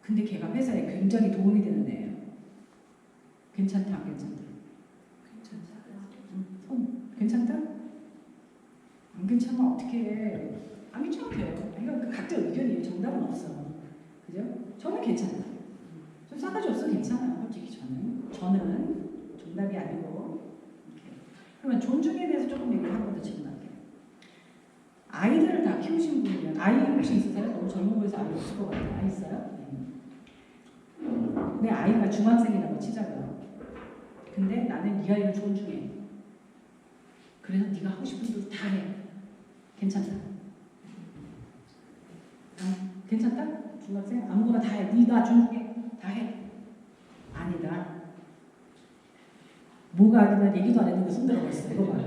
근데 걔가 회사에 굉장히 도움이 되는 애예요. 괜찮다, 안 괜찮다? 손 괜찮다? 안 괜찮으면 어떻게 해? 안 괜찮아도 돼요. 이건 각자 의견이에요. 정답은 없어. 그죠? 저는 괜찮다. 좀 싸가지 없어도 괜찮아요. 솔직히 저는 정답이 아니고. 이렇게. 그러면 존중에 대해서 조금 얘기를 한 번 더 질문할게요. 아이들을 다 키우신 분이면 아이 혹시 있으세요? 너무 젊은 거에서 아이 없을 것 같아요. 아이 있어요? 내 아이가 중학생이라고 치자고요. 근데 나는 이 아이를 존중해. 그래서 네가 하고 싶은 대로 다 해. 괜찮다? 괜찮다? 중학생? 아무거나 다 해. 네가 존중해. 다 해. 아니다. 뭐가 아니다 얘기도 안 했는데 손 들어봤어. 이거 봐.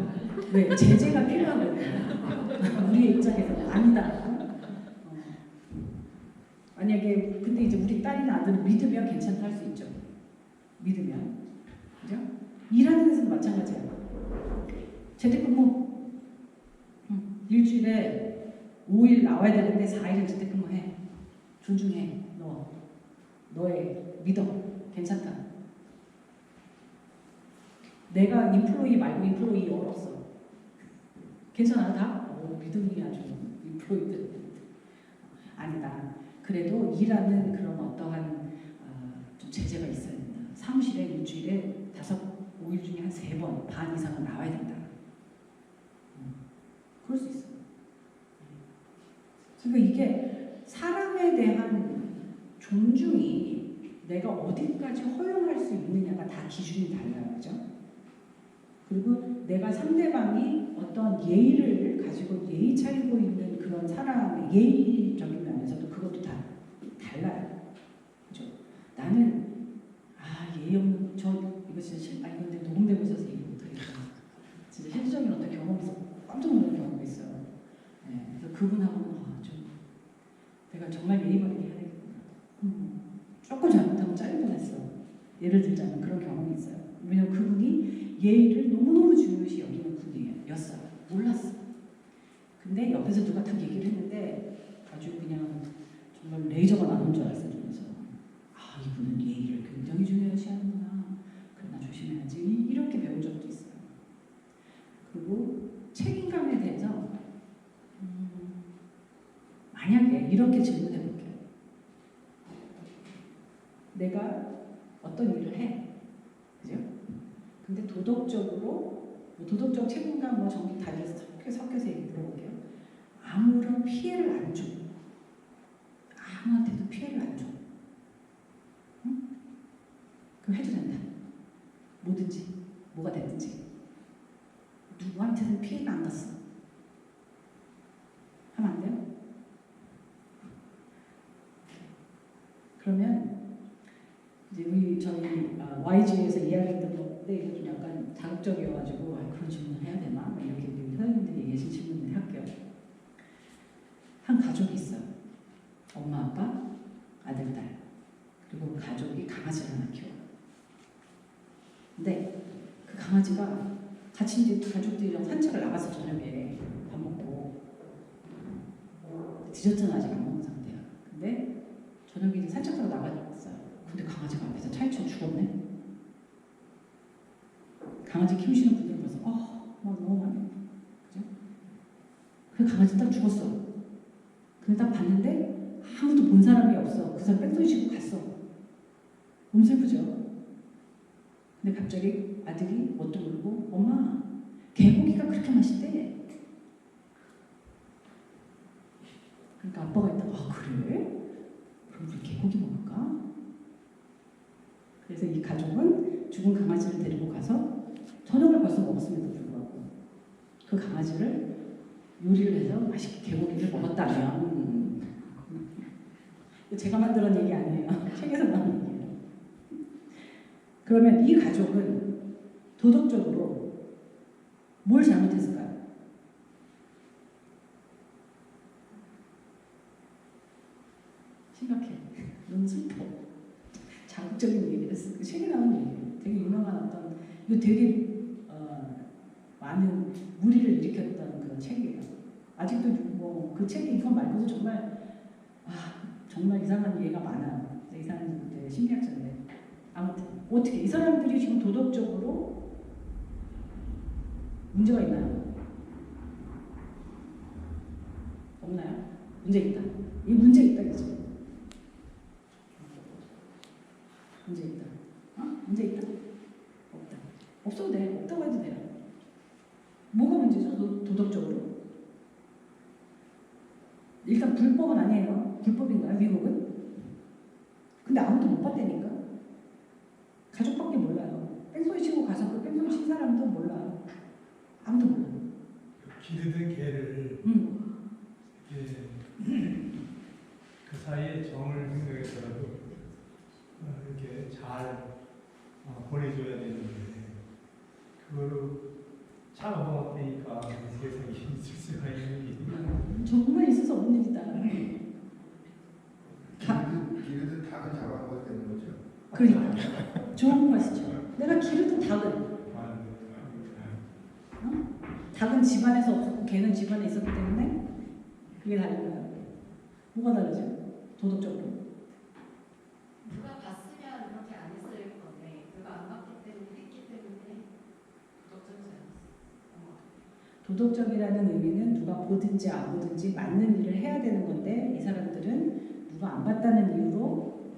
왜? 제재가 필요하거든요. 우리의 입장에서는 아니다. 만약에 근데 이제 우리 딸이나 아들은 믿으면 괜찮다 할 수 있죠. 믿으면. 그죠? 일하는 데서도 마찬가지야. 재택근무 일주일에 5일 나와야 되는데 4일은 재택근무해. 존중해. 너의 믿어. 괜찮다. 내가 인플로이 말고 인플로이 어렵어. 괜찮아요 다? 믿음이 아주 인플로이들. 아니다. 그래도 일하는 그런 어떠한 좀 제재가 있어야 된다. 사무실에 일주일에 5일 중에 한 3번 반 이상은 나와야 된다. 그럴 수 있어요. 그러니까 이게 사람에 대한 존중이 내가 어디까지 허용할 수 있느냐가 다 기준이 달라요. 그죠? 그리고 내가 상대방이 어떤 예의를 가지고 예의 차리고 있는 그런 사람의 예의적인 면에서도 그것도 다 달라요. 그죠? 나는 예의 없는 이거 진짜 근데 녹음되고 있어서 얘기 못하겠다. 진짜 실질적인 어떤 경험이 있어 깜짝 놀란 경험이 있어요. 네, 그래서 그분하고는 좀 내가 정말 예의 바르게 해야 되겠구나. 조금 잘못하면 잘릴 뻔했어. 예를 들자면 그런 경험이 있어요. 왜냐면 그분이 예의를 너무너무 중요시 여기는 분이었어요. 몰랐어. 근데 옆에서 누가 딱 얘기를 했는데 아주 그냥 정말 레이저가 나온 줄 알았어요. 그래서 이분은 예의를 굉장히 중요시 하는구나. 그러나 조심해야지. 이렇게 배운 적도 있어요. 그리고 책임감에 대해서 만약에 이렇게 질문해 볼게요. 내가 어떤 일을 해. 그죠? 근데 도덕적 책임감 전부 다 섞여서 얘기 물어볼게요. 아무런 피해를 안 줘. 아무한테도 피해를 안 줘. 응? 그럼 해도 된다. 뭐든지, 뭐가 됐든지. 누구한테는 피해가 안 갔어. 하면 안 돼요? 그러면 이제 저희 YG에서 이야기했던 건데 이거 좀 약간 자극적이어가지고 그런 질문을 해야 되나? 이렇게 선생님들이 얘기하신 질문을 할게요. 한 가족이 있어요. 엄마, 아빠, 아들, 딸. 그리고 그 가족이 강아지를 하나 키워요. 근데 그 강아지가 같이 이제 가족들이랑 산책을 나가서 저녁에 밥 먹고 디저트는 아직 안 먹은 상태야. 근데 저녁에 이제 산책하러 나갔어요. 근데 강아지가 앞에서 차이쳐 죽었네. 강아지 키우시는 분들 벌써 너무 많이. 그죠? 그 강아지 딱 죽었어. 근데 딱 봤는데 아무도 본 사람이 없어. 그 사람 뺑소니 치고 갔어. 너무 슬프죠? 근데 갑자기 아들이 뭣도 모르고 엄마 개고기가 그렇게 맛있대. 그러니까 아빠가 있다가 그래? 그럼 우리 개고기 먹을까? 그래서 이 가족은 죽은 강아지를 데리고 가서 저녁을 벌써 먹었음에도 불구하고 그 강아지를 요리를 해서 맛있게 개고기를 먹었다면 제가 만들었던 얘기 아니에요. 책에서 나온 얘기예요. 그러면 이 가족은 도덕적으로 뭘 잘못했을까요? 심각해. 너무 슬퍼. 자극적인 얘기를 했어. 그 책에 나온 얘기예요. 되게 유명한 이거 되게 많은 무리를 일으켰던 그런 책이에요. 아직도 그 책이 이거 말고도 정말 이상한 예가 많아요. 심리학자인데. 아무튼 어떻게 이 사람들이 지금 도덕적으로 문제가 있나요? 없나요? 문제 있다. 이 문제 있다 이죠. 문제 있다. 문제 있다? 없다. 없어도 돼. 없다고 해도 돼요. 뭐가 문제죠? 도덕적으로? 일단 불법은 아니에요. 불법인가요? 미국은? 근데 아무도 못 봤다니까. 가족밖에 몰라요. 뺑소니 치고 가서 그 뺑소니 친 사람도 몰라요. 아무도 몰라요. 기르던 개를 그 사이에 정을 생각해서라도 이렇게 잘 보내줘야 되는데 그거를 차가워되니까 세상에 있을 수가 있는 일이 정말 있을 수 없는 일이다. 기르듯 닭은 잡아먹어야 되는 거죠. 그러니까 좋은 말씀이죠. 내가 기르던 닭은 닭은 집안에서 없었고 개는 집안에 있었기 때문에 그게 다른 거예요. 뭐가 다르죠? 도덕적으로. 누가 봤으면 그렇게 안 했을 건데 누가 안 봤기 때문에 했기 때문에 도덕적이지 않았어요. 도덕적이라는 의미는 누가 보든지 안 보든지 맞는 일을 해야 되는 건데 이 사람들은 누가 안 봤다는 이유로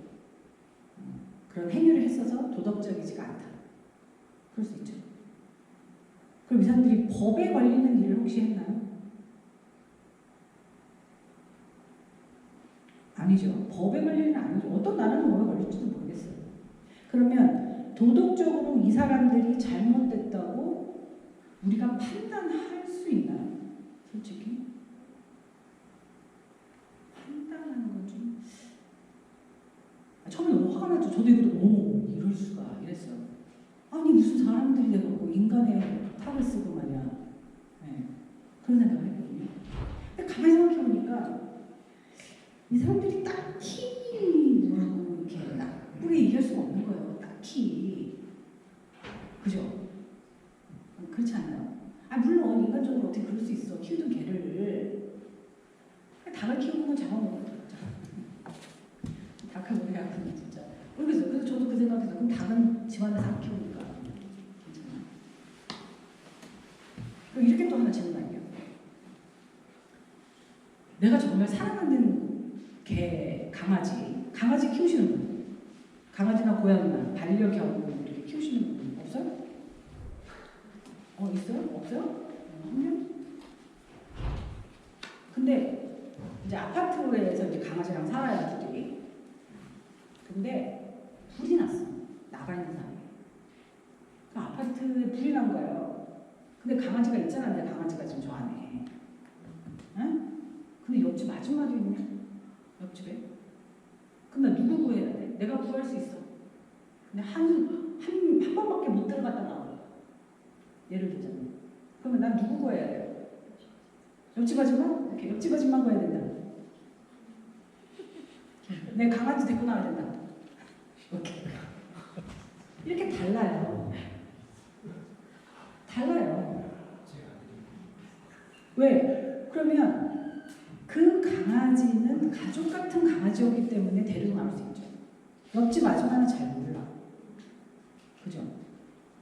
그런 행위를 했어서 도덕적이지가 않다. 그럴 수 있죠. 그럼 이 사람들이 법에 걸리는 일을 혹시 했나요? 아니죠. 법에 걸리는 아니죠. 어떤 나라는 법에 걸릴지도 모르겠어요. 그러면 도덕적으로 이 사람들이 잘못됐다고 우리가 판단할 수 있나요? 솔직히 판단하는 건 좀 처음에 너무 화가 났죠. 저도 이거 오 이럴 수가 이랬어요. 아니 무슨 사람들이 돼갖고 인간의 탑을 쓰고 말이야. 네. 그런 생각을 했거든요. 근데 가만히 생각해보니까 이 사람들이 딱히 뭐라고 이렇게 나쁘게 얘기할 수가 없는 거예요. 딱히. 그죠? 그렇지 않나요? 물론 인간적으로 어떻게 그럴 수 있어. 키우던 개를 닭을 키우는 건 잡아먹어요. 닭하고 우리 아픈 진짜 모르겠어요. 그래서 저도 그 생각해서 그럼 닭은 집안에서 안 키우니까 괜찮아요. 그럼 이렇게 또 하나 질문할게요. 내가 정말 사랑하는 개, 강아지 키우시는 분, 강아지나 고양이나 반려견 이렇게 키우시는 분 없어요? 있어요? 없어요? 한 명? 근데 이제 아파트에서 이제 강아지랑 살아요, 둘이. 근데 불이 났어. 나가 있는 사람이. 그 아파트에 불이 난 거예요. 근데 강아지가 있잖아. 내 강아지가 지금 저 안에. 응? 근데 옆집 아줌마도 있냐? 옆집에. 그럼 나 누구 구해야 돼? 내가 구할 수 있어. 근데 한 번밖에 못 들어갔다 나와. 예를 들자면. 그러면 난 누구 구해야 돼요? 옆집 아줌마? 이렇게 옆집 아줌마 구해야 된다. 내 강아지 데리고 나와야 된다. 이렇게 달라요. 달라요. 왜? 그러면 그 강아지는 가족 같은 강아지였기 때문에 데리고 나올 수 있죠. 옆집 아줌마는 잘 몰라. 그죠?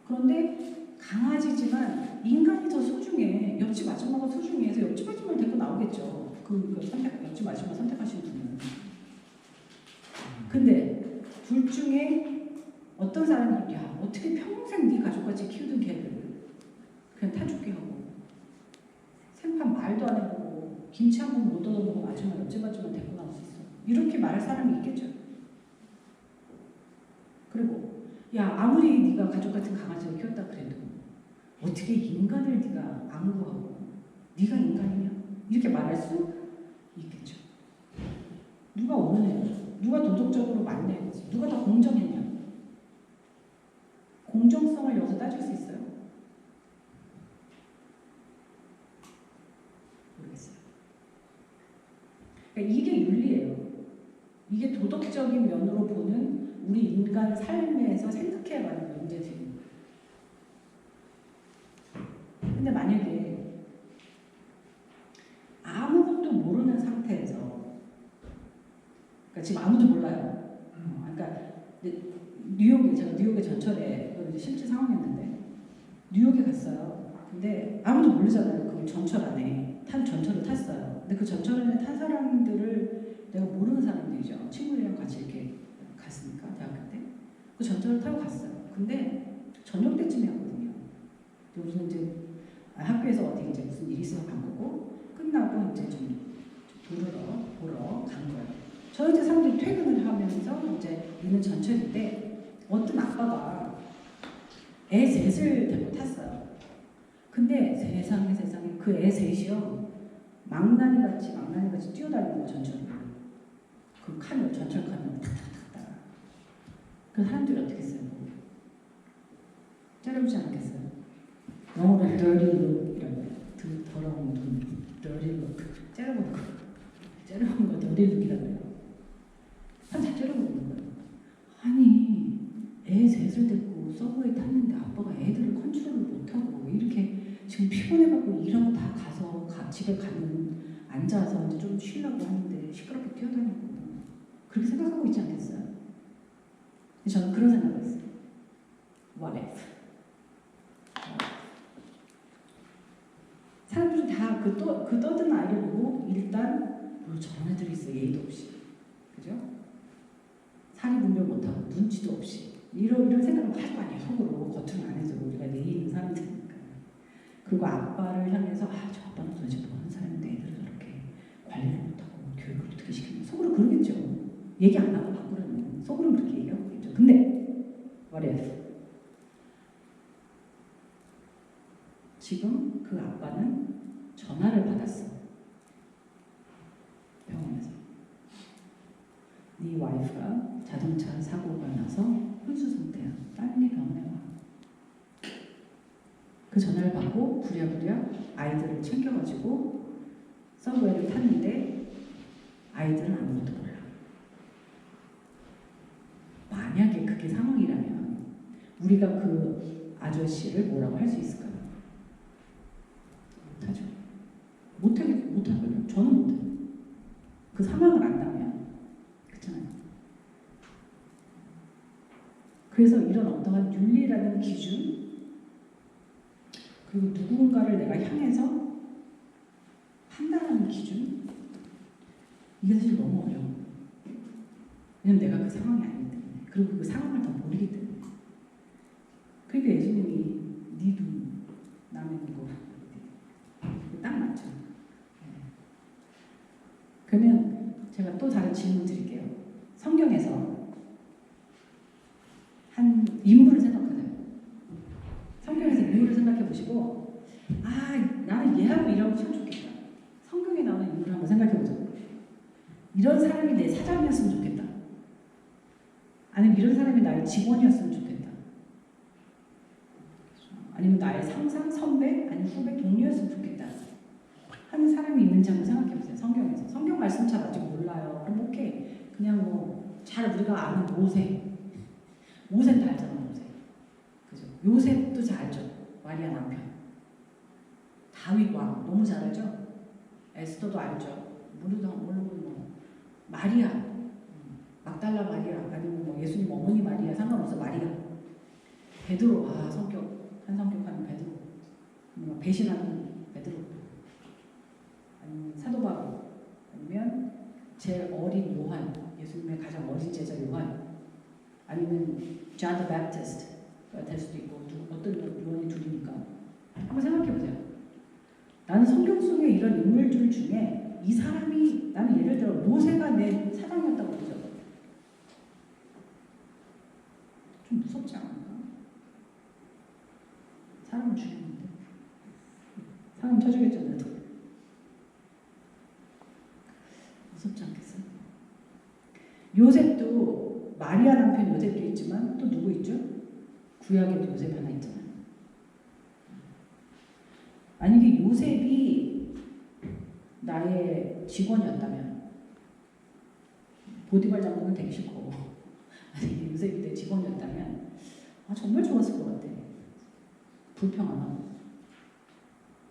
그런데 강아지지만 인간이 더 소중해. 옆집 아줌마가 소중해서 옆집 아줌마를 데리고 나오겠죠. 옆집 아줌마 선택하신 분은. 근데 둘 중에 어떤 사람이 야 어떻게 평생 네 가족같이 키우던 개를 그냥 타죽게 하고 생판 말도 안 해보고 김치 한 번 못 얻어먹고 아줌마 옆집 아줌마 데리고 나올 수 있어. 이렇게 말할 사람이 있겠죠. 그리고 야 아무리 네가 가족 같은 강아지를 키웠다 그래도 어떻게 인간을 네가 안 구하고 네가 인간이냐 이렇게 말할 수 있겠죠. 누가 옳네? 누가 도덕적으로 맞네? 누가 더 공정했냐? 공정성을 여기서 따질 수 있어요? 모르겠어요. 그러니까 이게 윤리예요. 이게 도덕적인 면으로 보는 우리 인간 삶에서 생각해가는 문제지. 근데 만약에 아무것도 모르는 상태에서 그러니까 지금 아무도 몰라요. 그러니까 뉴욕의 전철에 이거 실제 상황이었는데 뉴욕에 갔어요. 근데 아무도 모르잖아요. 그 전철 안에 전철을 탔어요. 근데 그 전철 안에 탄 사람들을 내가 모르는 사람들이죠. 친구들이랑 같이 이렇게 갔으니까 대학교 때. 그 전철을 타고 갔어요. 근데 저녁 때쯤이었거든요. 우리는 이제 학교에서 어디 이제 무슨 일이 있어서 간 거고 끝나고 이제 좀 보러 간 거예요. 저 이제 사람들이 퇴근을 하면서 이제 있는 전철인데 어떤 아빠가 애 셋을 데리고 탔어요. 근데 세상에 그 애 셋이요 망나니같이 뛰어다니는 거 전철을. 그 칸을 전철 칸을 탁탁탁탁. 그 사람들이 어떻게 했어요? 째려보지 않겠어요? 영어로 dirty look 이런 거. 더러운 눈, dirty look. 째려보는 거 dirty look이라고 해요. 사람 다 째려보는 거예요. 아니 애 셋을 데리고 서브웨이 탔는데 아빠가 애들을 컨트롤을 못하고 왜 이렇게 지금 피곤해갖고 이런 거 다 가서 집에 가면 앉아서 이제 좀 쉬려고 하는데 시끄럽게 뛰어다니고 그렇게 생각하고 있지 않겠어요? 저는 그런 생각을 했어요. What if? 사람들은 다 그 떠든 아이를 보고 일단 저런 애들이 있어 예의도 없이 그죠? 사리 분별 못하고 눈치도 없이 이런 생각을 하지 마요. 속으로 겉으로는 안 해서 우리가 예의 있는 사람들이니까. 그리고 아빠를 향해서 저 아빠는 도대체 뭐 하는 사람인데 애들을 저렇게 관리를 못하고 교육을 어떻게 시키는 속으로 그러겠죠. 얘기 안 하고 밖으로는 속으로는 그렇게 얘기하고 있죠. 근데 what if? 지금 그 아빠는 전화를 받았어. 병원에서. 네 와이프가 자동차 사고가 나서 혼수 상태야. 빨리 병원에 와. 그 전화를 받고 부랴부랴 아이들을 챙겨가지고 서브웨이를 탔는데 아이들은 아무것도 몰라. 만약에 그게 상황이라면 우리가 그 아저씨를 뭐라고 할 수 있을까요? 못하죠. 못하거든요. 저는 못해요. 그 상황을 안다면 그렇잖아요. 그래서 이런 어떠한 윤리라는 기준 그리고 누군가를 내가 향해서 판단하는 기준 이게 사실 너무 어려워. 왜냐면 내가 그 상황이 아니기 때문에 그리고 그 상황을 더 모르기 때문에 그러니까 예수님이 네 눈 남의 눈고 딱 맞죠. 그러면 제가 또 다른 질문 드릴게요. 성경에서 한 인물을 생각하세요. 성경에서 인물을 생각해 보시고 나는 얘하고 일하고 참 좋겠다. 성경에 나오는 인물을 한번 생각해 보죠. 이런 사람이 내 사장이었으면 좋겠다. 아니면 이런 사람이 나의 직원이었으면 좋겠다. 아니면 나의 상사, 선배, 아니면 후배, 동료였으면 좋겠다. 하는 사람이 있는지 한번 생각해 보세요. 성경에서. 성경 말씀 잘 아직 몰라요. 그럼 오케이. 그냥 잘 우리가 아는 모세는 알잖아, 모세. 그죠? 요셉도 잘 알죠. 마리아 남편. 다윗 왕 너무 잘 알죠. 에스더도 알죠. 모르고 마리아, 막달라 마리아, 아니면 예수님 어머니 마리아 상관없어. 마리아. 베드로, 한성격하는 베드로. 배신하는 베드로. 아니면 사도 바울. 아니면 제일 어린 요한. 예수님의 가장 어린 제자 요한. 아니면 John the Baptist가 될 수도 있고 어떤 요한이 둘이니까 한번 생각해보세요. 나는 성경 속에 이런 인물들 중에 이 사람이 나는 예를 들어 모세가 내 사장이었다고 보죠. 좀 무섭지 않을까? 사람을 죽이는데 사람 쳐주겠잖아요. 무섭지 않겠어요? 요셉도 마리아 남편 요셉도 있지만 또 누구 있죠? 구약에도 요셉 하나 있잖아요. 만약에 요셉이 나의 직원이었다면 보디발 장군은 되기 싫고 만약에 요셉이 내 직원이었다면 정말 좋았을 것 같아. 불평 안 하고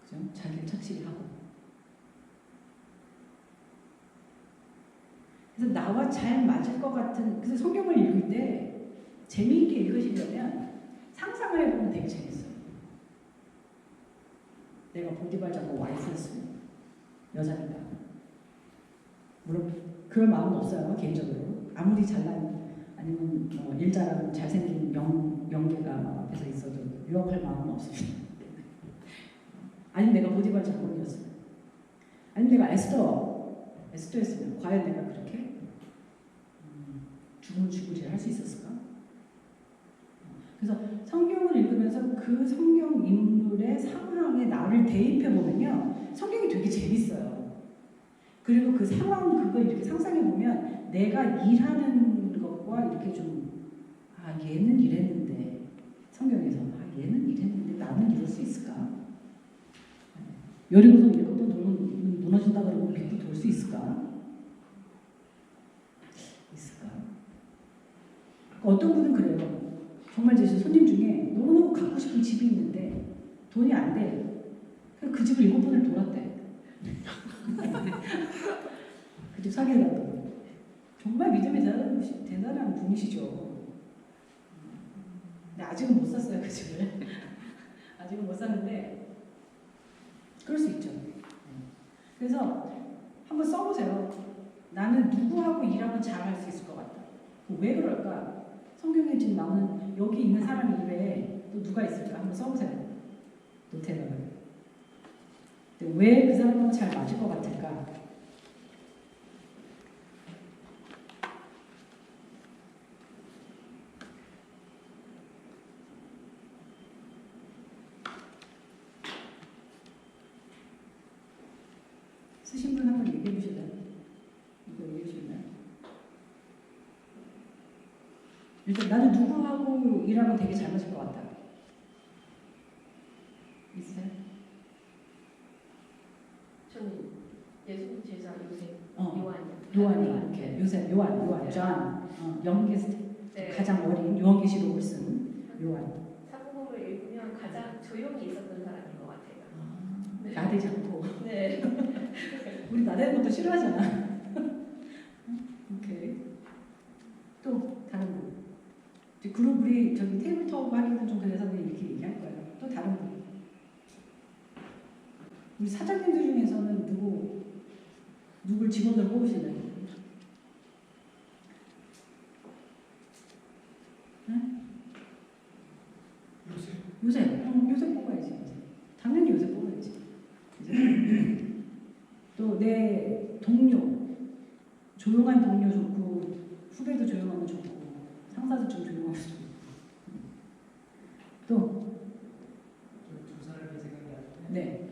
그죠? 자기를 착실히 하고 그래서 나와 잘 맞을 것 같은 그래서 성경을 읽을 때 재미있게 읽으시려면 상상을 해보면 되게 재밌어요. 내가 보디발 잡고 와이프였으면 여자니까. 물론 그럴 마음은 없어요. 개인적으로. 아무리 잘난 아니면 일 잘하는 잘생긴 영계가 막 앞에서 있어도 유혹할 마음은 없습니다. 아니면 내가 보디발 장군이었어요. 아니면 내가 에스더였으면 과연 내가 그렇게 죽은 죽으리를 할 수 있었을까? 그래서 성경을 읽으면서 그 성경 인물의 상황에 나를 대입해 보면요, 성경이 되게 재밌어요. 그리고 그 상황 그걸 이렇게 상상해 보면 내가 일하는 것과 이렇게 좀 얘는 이랬는데 성경에서 얘는 이랬는데 나는 이럴 수 있을까? 여리고성 밀고도 무너진다 그러고 믿고 돌 수 있을까? 있을까? 어떤 분은 그래요. 정말 제 손님 중에 너무너무 갖고 싶은 집이 있는데 돈이 안 돼. 그래서 그 집을 7번을 돌았대. 그 집 사귀려고. 정말 믿음이 대단한 분이시죠. 근데 아직은 못 샀어요, 그 집을. 아직은 못 샀는데 그럴 수 있죠. 그래서 한번 써보세요. 나는 누구하고 일하면 잘할 수 있을 것 같다. 왜 그럴까? 성경에 지금 나오는 여기 있는 사람 이외에 또 누가 있을까? 한번 써보세요. 노트에다가. 왜 그 사람하고 잘 맞을 것 같을까? 쓰신 분 한번 얘기해 주실래요? 이거 얘기해 주실래요? 일단 나는 누구하고 일하면 되게 잘 맞을 것 같다. 있어요? 저는 예수님 제자 요셉 요한이요. 요한이 이렇게 요셉 요한 존 영계시록 네. 가장 어린 요한계시록을 쓴 요한. 사복음을 읽으면 가장 조용히 있었던 사람인 것 같아요. 네. 나대지 않고. 네. 우리 나대는 것도 싫어하잖아. 오케이. 또 다른 분. 그룹 우리 저기 테이블톡 하기는 좀 그래서 그냥 이렇게 얘기할 거예요. 또 다른 분. 우리 사장님들 중에서는 누굴 직원으로 뽑으실래요? 응? 요새 뽑아야지. 당연히 요새 뽑아야지. 또 내 동료, 조용한 동료 좋고 후배도 조용하면 좋고 상사도 좀 조용하면 좋고. 또 두 사람이 생각이 나는데 네.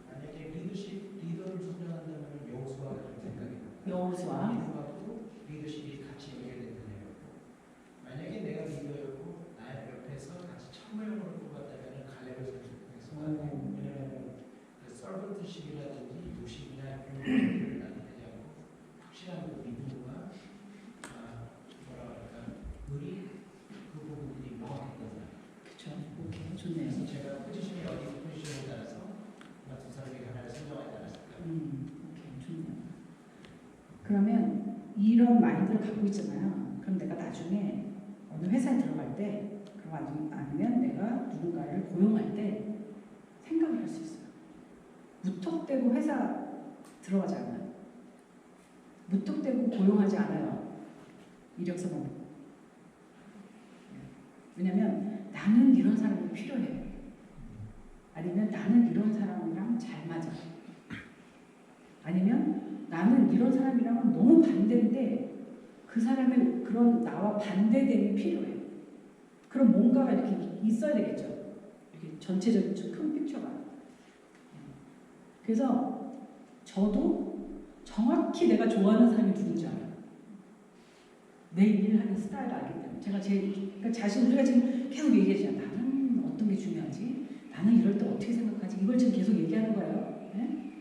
만약에 리더를 선정한다면 여호수아 같은 생각이 나요. 여호수아. 리더하고 리더십이 같이 연결된다네요. 만약에 내가 리더였고 나의 옆에서 같이 참모형으로 뽑았다면 갈렙을 선택했을 것 같아요. 왜냐하면 그 서번트십이라든지 요식이나 이런 것들을 나타내지 않고 확실한 그 믿음과 의리 그 부분들이 명확했던 사람. 그렇죠. 오케이. 좋네요. 그래서 제가 포지션이 어디 포지션에 따라서 아마 두 사람이 하나를 선정하에 따랐을까. 오케이. 좋네요. 그러면 이런 마인드를 갖고 있잖아요. 그럼 내가 나중에 어느 회사에 들어갈 때, 그럼 아니면 내가 누군가를 고용할 때 생각을 할 수 있어요. 무턱대고 회사 들어가지 않아요. 무턱대고 고용하지 않아요. 이력서만 보고. 왜냐면 나는 이런 사람이 필요해. 아니면 나는 이런 사람이랑 잘 맞아. 아니면 나는 이런 사람이랑은 너무 반대인데 그 사람의 그런 나와 반대됨이 필요해. 그럼 뭔가가 이렇게 있어야 되겠죠. 이렇게 전체적인 큰 픽처가. 그래서 저도 정확히 내가 좋아하는 사람이 누군지 알아요. 내 일을 하는 스타일을 알기 때문에. 제가 그러니까 우리가 지금 계속 얘기하잖아요. 나는 어떤 게 중요하지? 나는 이럴 때 어떻게 생각하지? 이걸 지금 계속 얘기하는 거예요. 네?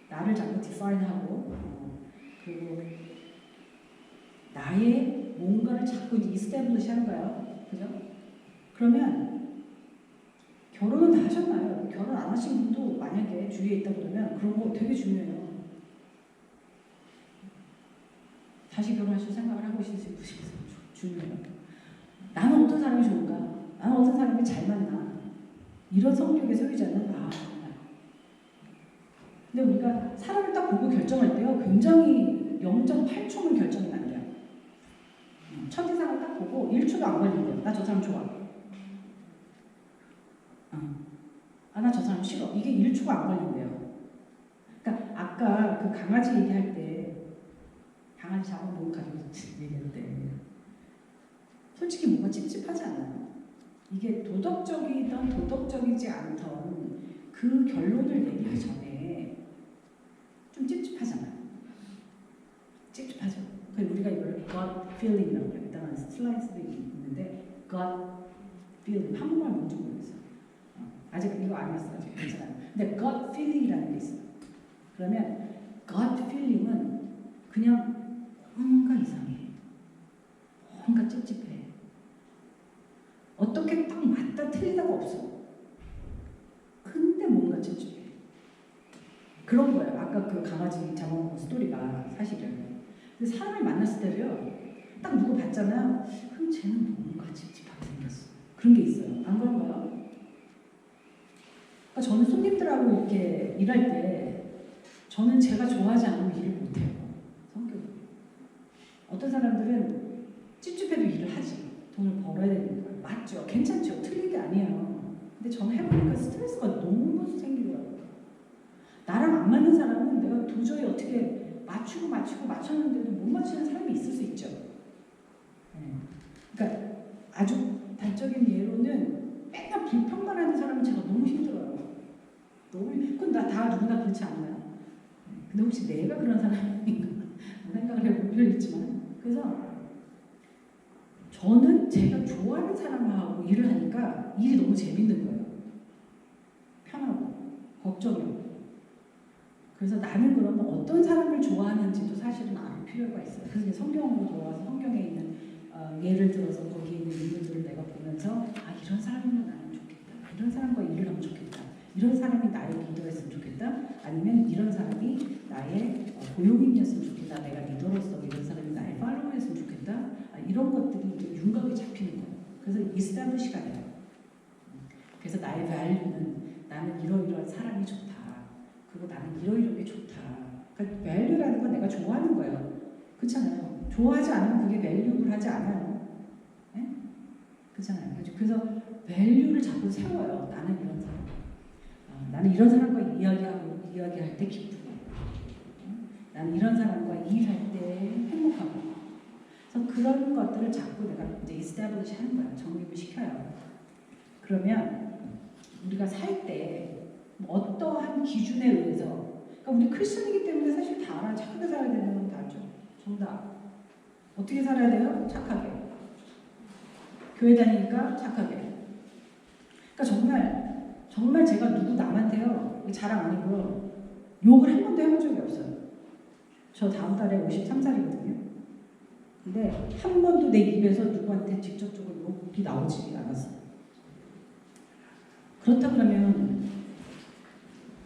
나를 자꾸 디파인하고 그리고 나의 뭔가를 자꾸 이스태블리시 하는 거예요. 그죠? 그러면 결혼은 다 하셨나요? 결혼 안 하신 분도 만약에 주위에 있다 그러면 그런 거 되게 중요해요. 다시 결혼하실 생각을 하고 있을 수 있으셔서 중요해요. 나는 어떤 사람이 좋은가? 나는 어떤 사람이 잘 만나? 이런 성격의 소유자는 근데 우리가 사람을 딱 보고 결정할 때요, 굉장히 0.8초면 결정이 난대요. 첫인상을 딱 보고 1초도 안 걸린대요. 나 저 사람 좋아. 나 저 사람 싫어. 이게 1초가 안 걸린대요. 그러니까 아까 그 강아지 얘기할 때 강아지 잡아먹은 가지고 얘기할 때 솔직히 뭔가 찝찝하지 않아요? 이게 도덕적이든 도덕적이지 않던 그 결론을 내리기 전에 좀 찝찝하잖아요. 찝찝하죠. 그래서 우리가 이걸 gut feeling이라고 해요. 일단 슬라이드도 있는데 gut feeling 한국말 뭔지 모르겠어요. 아직 이거 안 했어요. 아직 괜찮아요. 근데 gut feeling이라는 게 있어요. 그러면 gut feeling은 그냥 뭔가 이상해. 뭔가 찝찝해. 어떻게 딱 맞다 틀리다가 없어. 근데 뭔가 찝찝해. 그런 거예요. 아까 그 강아지 잡아먹은 스토리가 사실은. 근데 사람을 만났을 때도요. 딱 누구 봤잖아요. 그럼 쟤는 뭔가 찝찝하게 생겼어. 그런 게 있어요. 안 그런가요? 그러니까 저는 손님들하고 이렇게 일할 때 저는 제가 좋아하지 않으면 일을 못해요. 성격이. 어떤 사람들은 찝찝해도 일을 하지. 돈을 벌어야 되니까. 맞죠. 괜찮죠. 틀린 게 아니에요. 근데 저는 해보니까 스트레스가 너무 생기더라고요. 나랑 안 맞는 사람은 내가 도저히 어떻게 맞췄는데도 못 맞추는 사람이 있을 수 있죠. 그러니까 아주 단적인 예로는 맨날 불평만 하는 사람은 제가 너무 힘들어요. 그건 다 누구나 그렇지 않나요? 근데 혹시 내가 그런 사람인가 생각을 해볼 필요 있지만 그래서 저는 제가 좋아하는 사람하고 일을 하니까 일이 너무 재밌는 거예요. 편하고 걱정이 없고. 그래서 나는 그러면 어떤 사람을 좋아하는지도 사실은 알 필요가 있어요. 그래서 성경으로 돌아와서 성경에 있는 예를 들어서 거기에 있는 인물들을 내가 보면서 이런 사람이면 나는 좋겠다. 이런 사람과 일을 하면 좋겠다. 이런 사람이 나의 리더였으면 좋겠다. 아니면 이런 사람이 나의 고용인이었으면 좋겠다. 내가 리더로서 이런 사람이 나의 팔로워였으면 좋겠다. 이런 것들이 이제 윤곽이 잡히는 거예요. 그래서 이스타블리시가 돼요. 그래서 나의 밸류는 나는 이러이러한 사람이 좋다. 그리고 나는 이러이러한 게 좋다. 그러니까 밸류라는 건 내가 좋아하는 거예요. 그렇잖아요. 좋아하지 않으면 그게 밸류를 하지 않아요. 네? 그렇잖아요. 그래서 밸류를 자꾸 세워요. 나는 이런 사람. 나는 이런 사람과 이야기할 때 기쁘고, 나는 이런 사람과 일할 때 행복하고. 그래서 그런 것들을 자꾸 내가 이제 이스타블리시 하는 거예요. 정립을 시켜요. 그러면 우리가 살 때 어떠한 기준에 의해서, 그러니까 우리 크리스천이기 때문에 사실 다 알아요. 착하게 살아야 되는 건 다 알죠. 정답. 어떻게 살아야 돼요? 착하게. 교회 다니니까 착하게. 그러니까 정말 제가 누구 남한테요, 자랑 아니고요, 욕을 한 번도 해본 적이 없어요. 저 다음 달에 53살이거든요. 근데 한 번도 내 입에서 누구한테 직접적으로 욕이 나오지 않았어요. 그렇다 그러면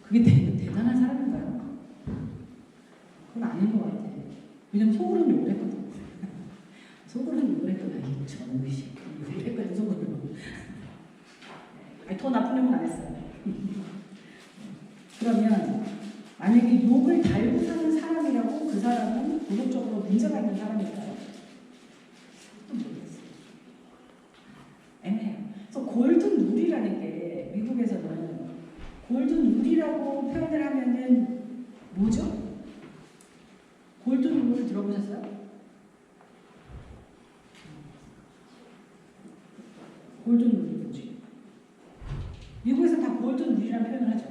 그게 대단한 사람인가요? 그건 아닌 것 같아요. 왜냐면 속으로는 욕을 했거든. 속으로는 욕을 했거든. 이 저놈이씨. 욕을 했거든, 속으로는. 더 나쁜 욕은 안 했어요. 그러면 만약에 욕을 달고 사는 사람이라고 그 사람은 도덕적으로 문제가 있는 사람일까요? 또 모르겠어요. 애매해요. 그래서 골든 룰이라는 게 미국에서는 골든 룰이라고 표현을 하면은 뭐죠? 골든 룰 들어보셨어요? 골든 룰이 뭐지? 미국에서 다 골든 룰이라는 표현을 하죠.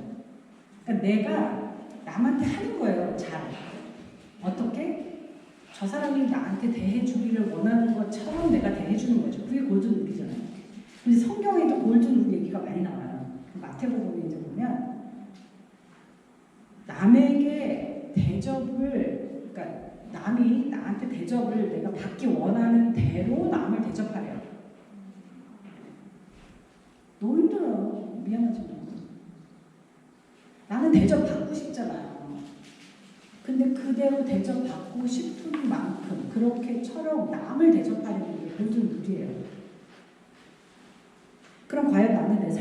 그러니까 내가 남한테 하는 거예요. 잘. 어떻게? 저 사람이 나한테 대해주기를 원하는 것처럼 내가 대해주는 거죠. 그게 골든 룰이잖아요. 근데 성경에도 골든 룰 얘기가 많이 나와요. 마태복음에 이제 보면 남에게 대접을, 그러니까 남이 나한테 대접을 내가 받기 원하는 대로 남을 대접하래요. 너무 힘들어요. 미안하지만. 나는 대접받고 싶잖아요. 근데 그대로 대접받고 싶은 만큼 그렇게처럼 남을 대접하려는 게 골든 룰이에요.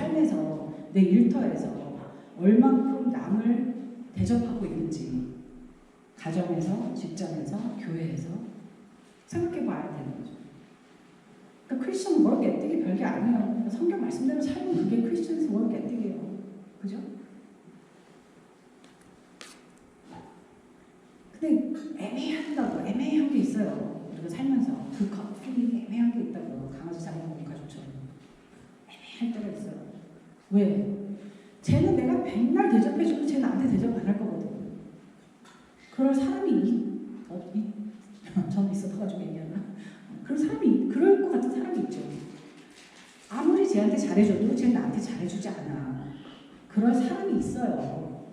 삶에서 내 일터에서 얼만큼 남을 대접하고 있는지 가정에서, 직장에서, 교회에서 생각해 봐야 되는 거죠. 그러니까 크리스천 워크 에틱이 별게 아니에요. 그러니까 성경 말씀대로 살면 그게 크리스천 워크 에틱이에요. 그죠? 근데 애매한 게 있어요. 우리가 살면서 그 필링이 애매한 게 있다고. 강아지 사랑하는 가족처럼 애매할 때가 있어요. 왜? 쟤는 내가 맨날 대접해주고 쟤는 나한테 대접 안 할 거거든. 그럴 사람이 저는 있었어가지고 얘기하나? 그럴 것 같은 사람이 있죠. 아무리 쟤한테 잘해줘도 쟤는 나한테 잘해주지 않아. 그럴 사람이 있어요.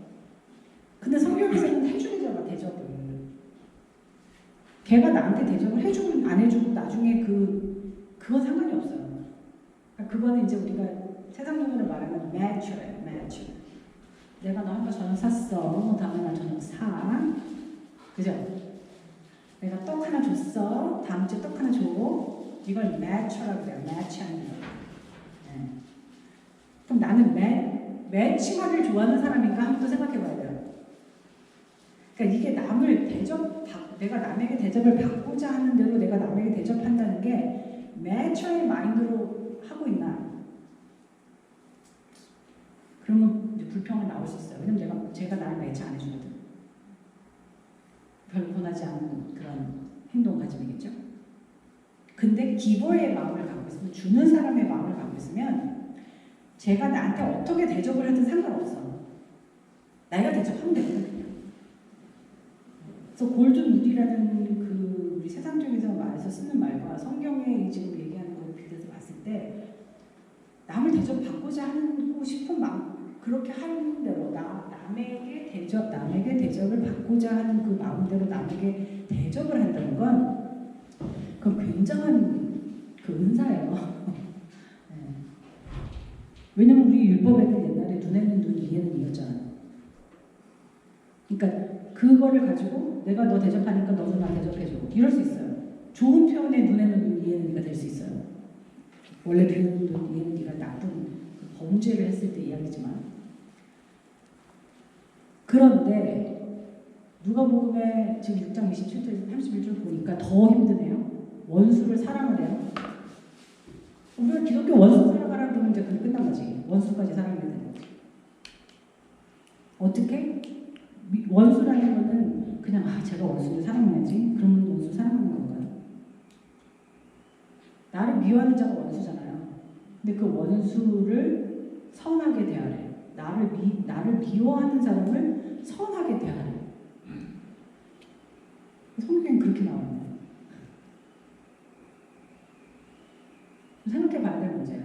근데 성경에서는 해주잖아, 대접을. 걔가 나한테 대접을 해주고 안 해주고 나중에 그건 상관이 없어요. 그러니까 그거는 이제 우리가 세상적으로 말하면 매치예요, 매치. 내가 너 한 번 저녁 샀어. 다음에 나 저녁 사. 그죠? 내가 떡 하나 줬어. 다음 주에 떡 하나 줘. 이걸 매치라고 그래요. 매치하는 거. 네. 그럼 나는 매칭하기를 좋아하는 사람인가 한번 또 생각해 봐야 돼요. 그러니까 이게 내가 남에게 대접을 받고자 하는 대로 내가 남에게 대접한다는 게 매처의 마인드로 하고 있나? 그러면 이제 불평은 나올 수 있어요. 왜냐면 제가 나를 매치 안 해주거든. 별로 권하지 않는 그런 행동 가짐이겠죠. 근데 기버의 마음을 갖고 있으면, 주는 사람의 마음을 갖고 있으면 제가 나한테 어떻게 대접을 하든 상관없어. 내가 대접하면 되거든. 그래서 골든 우디라는 우리 세상적에서 말해서 쓰는 말과 성경에 지금 얘기하는 걸 비교해서 봤을 때 남을 대접받고자 하고 싶은 마음, 그렇게 하는 대로 남에게 대접을 받고자 하는 그 마음대로 남에게 대접을 한다는 건 그건 굉장한 은사예요. 네. 왜냐면 우리 율법에는 옛날에 눈에는 눈, 이에는 이였잖아요. 그러니까 그거를 가지고 내가 너 대접하니까 너도 나 대접해줘. 이럴 수 있어요. 좋은 표현의 눈에는 눈, 이에는 이가 될 수 있어요. 원래 배우는 눈, 이에는 이가 나쁜 범죄를 했을 때 이야기지만. 그런데 누가복음에 지금 6장 27절 31절 보니까 더 힘드네요. 원수를 사랑을 해요. 우리가 기독교 원수 사랑하라 그러면 이제 그게 끝난 거지. 원수까지 사랑해야 되는 거지. 어떻게? 원수라는 거는 그냥 제가 원수를 사랑해야지. 그러면 원수 사랑하는 건가요? 나를 미워하는 자가 원수잖아요. 근데 그 원수를 선하게 대하래. 나를 미워하는 사람을 선하게 대하래. 성경엔 그렇게 나와요. 생각해 봐야 될 문제예요.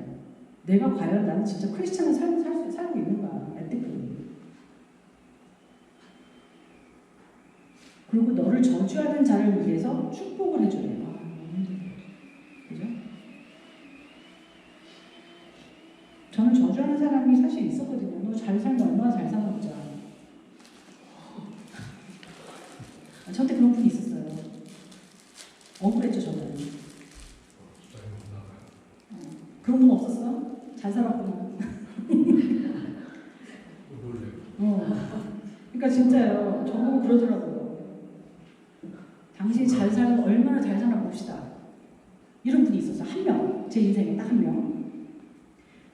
내가 과연 나는 진짜 크리스찬을 살고 있는가? 에티크리. 그리고 너를 저주하는 자를 위해서 축복을 해줘요. 그죠? 저는 저주하는 사람이 사실 있었거든요. 너 잘 살면 얼마나 잘 사나 보자. 저한테 그런 분이 있었어요. 억울했죠, 저는. 그런 분 없었어? 잘 살았구나. 그러니까 진짜요. 저보고 그러더라고요. 당신이 잘 살면 얼마나 잘 사나 봅시다. 이런 분이 있었어. 한 명. 제 인생에 딱 한 명.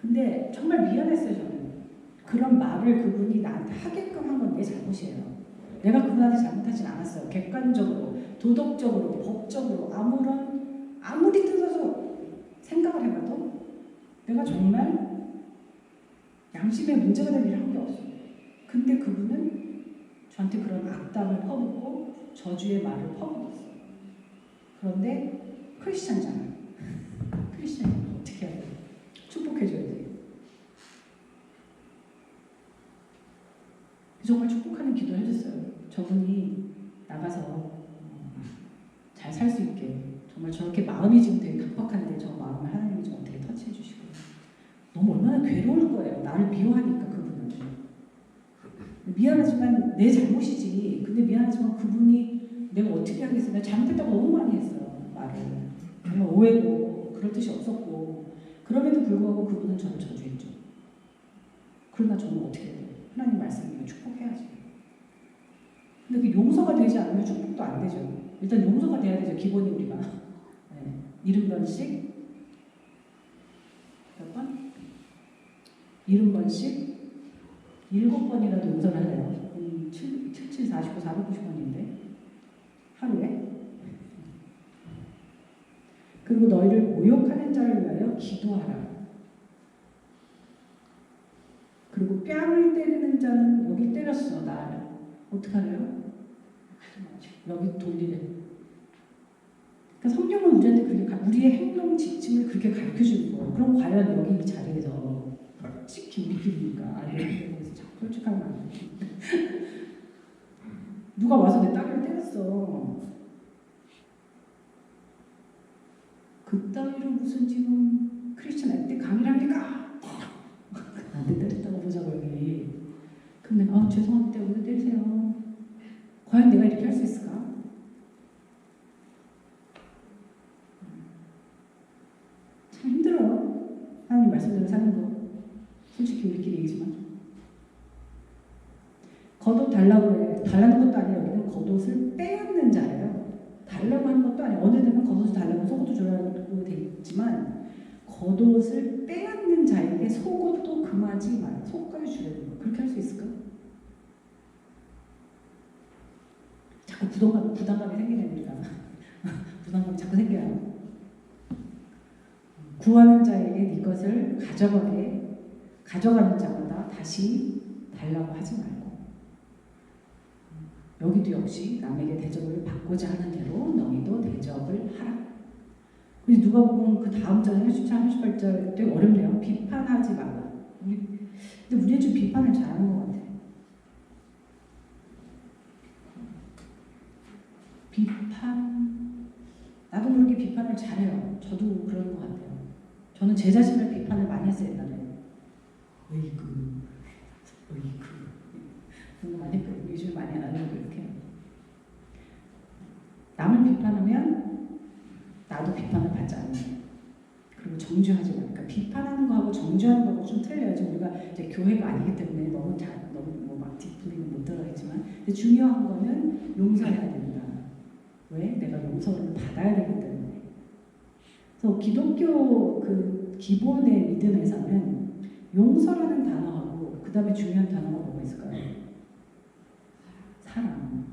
근데 정말 미안했어요, 저는. 그런 말을 그분이 나한테 하게끔 한 건 내 잘못이에요. 내가 그분한테 잘못하진 않았어요. 객관적으로, 도덕적으로, 법적으로 아무리 뜯어서 생각을 해봐도 내가 정말 양심에 문제가 될 일을 한 게 없어요. 근데 그분은 저한테 그런 악담을 퍼붓고 저주의 말을 퍼붓었어요. 그런데 크리스찬이잖아요. 크리스찬이 어떻게 해야 돼요? 축복해줘야 돼요. 정말 축복하는 기도 해줬어요. 저분이 나가서 잘 살 수 있게 정말 저렇게 마음이 지금 되게 각박한데 저 마음을 하나님이 좀 어떻게 터치해 주시고 너무 얼마나 괴로울 거예요. 나를 미워하니까 그분은. 미안하지만 내 잘못이지. 근데 미안하지만 그분이 내가 어떻게 하겠어. 내가 잘못했다고 너무 많이 했어요. 말을. 정말 오해고 그럴 뜻이 없었고 그럼에도 불구하고 그분은 저를 저주했죠. 그러나 저는 어떻게 해야 돼요? 하나님 말씀이면 축복해야지. 근데 그 용서가 되지 않으면 축복도 안 되죠. 일단 용서가 돼야 되죠. 기본이 우리가. 네. 70번씩 몇 번? 70번씩 7번이라도 용서를 하래요. 7, 7, 49, 490원인데 하루에. 그리고 너희를 모욕하는 자를 위하여 기도하라. 그리고 뺨을 때리는 자는 여기 때렸어 나를. 어떡하래요? 여기 돌리래. 그러니까 성경은 우리한테 그렇게 우리의 행동 지침을 그렇게 가르쳐 주는 거예요. 그럼 과연 여기 이 자리에서 솔직히 우리끼리니까 그래서 자꾸 솔직하면 안 돼. 누가 와서 내 딸을 때렸어. 그따위로 무슨 지금 크리스천 액때 강의랍니까? 나한테 때렸다고 보자고 여기. 그럼 내가 죄송합니다. 오늘 때리세요. 과연 내가 이렇게 할 수 있을까? 참 힘들어요. 하나님 말씀대로 사는 거. 솔직히 우리끼리 얘기지만. 겉옷 달라고 그래. 달라는 것도 아니에요. 여기는 겉옷을 빼앗는 자예요. 달라고 하는 것도 아니에요. 어느 데는 겉옷을 달라고 속옷도 주라고 돼 있지만 겉옷을 빼앗는 자에게 속옷도 금하지 마라. 속까지 주라는 거. 그렇게 할 수 있을까? 자꾸 부담감이 생기네 우리가. 부담감이 자꾸 생겨요. 구하는 자에게 네 것을 가져가는 자마다 다시 달라고 하지 말고. 여기도 역시 남에게 대접을 받고자 하는 대로 너희도 대접을 하라. 그래서 누가 보면 그 다음 절에 37, 38절 되게 어렵네요. 비판하지 말라. 근데 우리는 좀 비판을 잘하는 것 같아요. 비판, 나도 모르게 비판을 잘해요. 저도 그런 것 같아요. 저는 제 자신을 비판을 많이 했어요, 옛날에. 어이구. 그런 거 많이 했거든요. 요즘 많이 안 하려고 이렇게. 남을 비판하면 나도 비판을 받지 않는 거예요. 그리고 정죄하지 마. 그러니까 비판하는 거하고 정죄하는 거하고 좀 틀려요. 지금 우리가 이제 교회가 아니기 때문에 너무 막 뒷부분은 못 들어가겠지만, 근데 중요한 거는 용서해야 된다. 왜? 내가 용서를 받아야 되기 때문에. 그래서 기독교 그 기본의 믿음에서는 용서라는 단어하고 그 다음에 중요한 단어가 뭐가 있을까요? 사랑.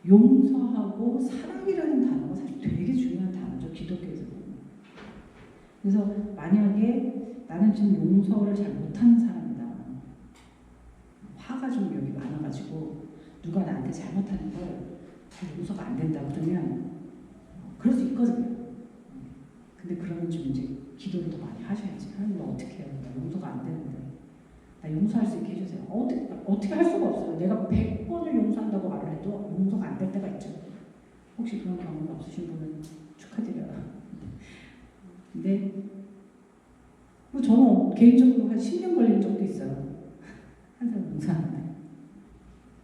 용서하고 사랑이라는 단어가 사실 되게 중요한 단어죠. 기독교에서는. 그래서 만약에 나는 지금 용서를 잘 못하는 사람이다. 화가 좀 여기 많아가지고 누가 나한테 잘못하는 걸 용서가 안 된다 그러면 그럴 수 있거든요. 근데 그러면 좀 이제 기도를 더 많이 하셔야지. 하나님 어떻게 해요? 나 용서가 안 되는데 나 용서할 수 있게 해주세요. 어떻게 할 수가 없어요. 내가 100번을 용서한다고 말을 해도 용서가 안 될 때가 있죠. 혹시 그런 경험 없으신 분은 축하드려요. 근데 저는 개인적으로 한 10년 걸린 적도 있어요. 한 사람 용서하는데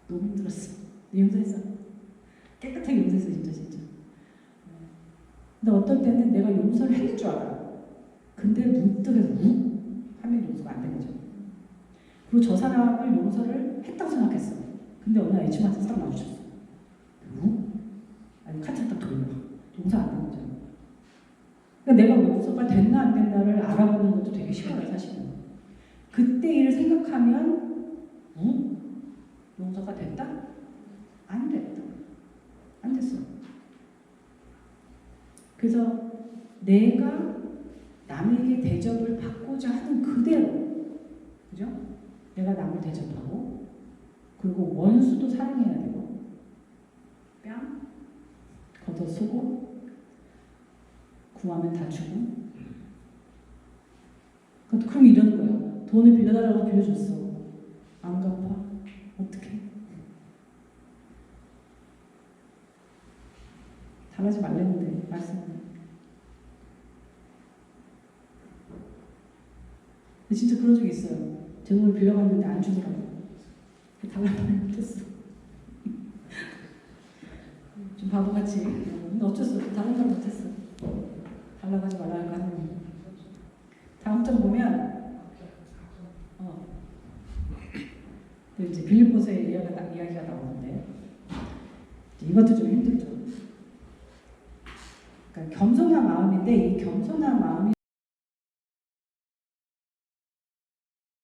너무 힘들었어. 용서했어. 깨끗하게 용서했어 진짜. 근데 어떨 때는 내가 용서를 했는 줄 알아요. 근데 문득에서 하면 용서가 안 된 거죠. 그리고 저 사람을 용서를 했다고 생각했어. 근데 어느 날 애치마트 딱 마주쳤어. 아니 카트를 딱 돌려. 용서 안 된 거죠. 그러니까 내가 용서가 됐나 안 됐나를 알아보는 것도 되게 쉬워요 사실은. 그때 일을 생각하면 용서가 됐다? 안 됐다. 안 됐어. 그래서 내가 남에게 대접을 받고자 하는 그대로, 그죠? 내가 남을 대접하고, 그리고 원수도 사랑해야 되고, 뺨, 걷어쓰고, 구하면 다 주고. 그럼 이러는 거야. 돈을 빌려달라고 빌려줬어. 안 갚아. 어떡해? 당하지 말랬는데 말씀은. 진짜 그런 적이 있어요. 제 돈을 빌려갔는데 안 주더라고요. 달라고 못했어. 좀 바보같이. 근데 어쩔 수 없어. 다른 말 못했어. 달라고 하지 말라니까 하는. 다음 장 보면 또 이제 빌립보서의 이야기가 나오는데 이것도 좀 힘들죠. 그러니까 겸손한 마음인데 이 겸손한 마음이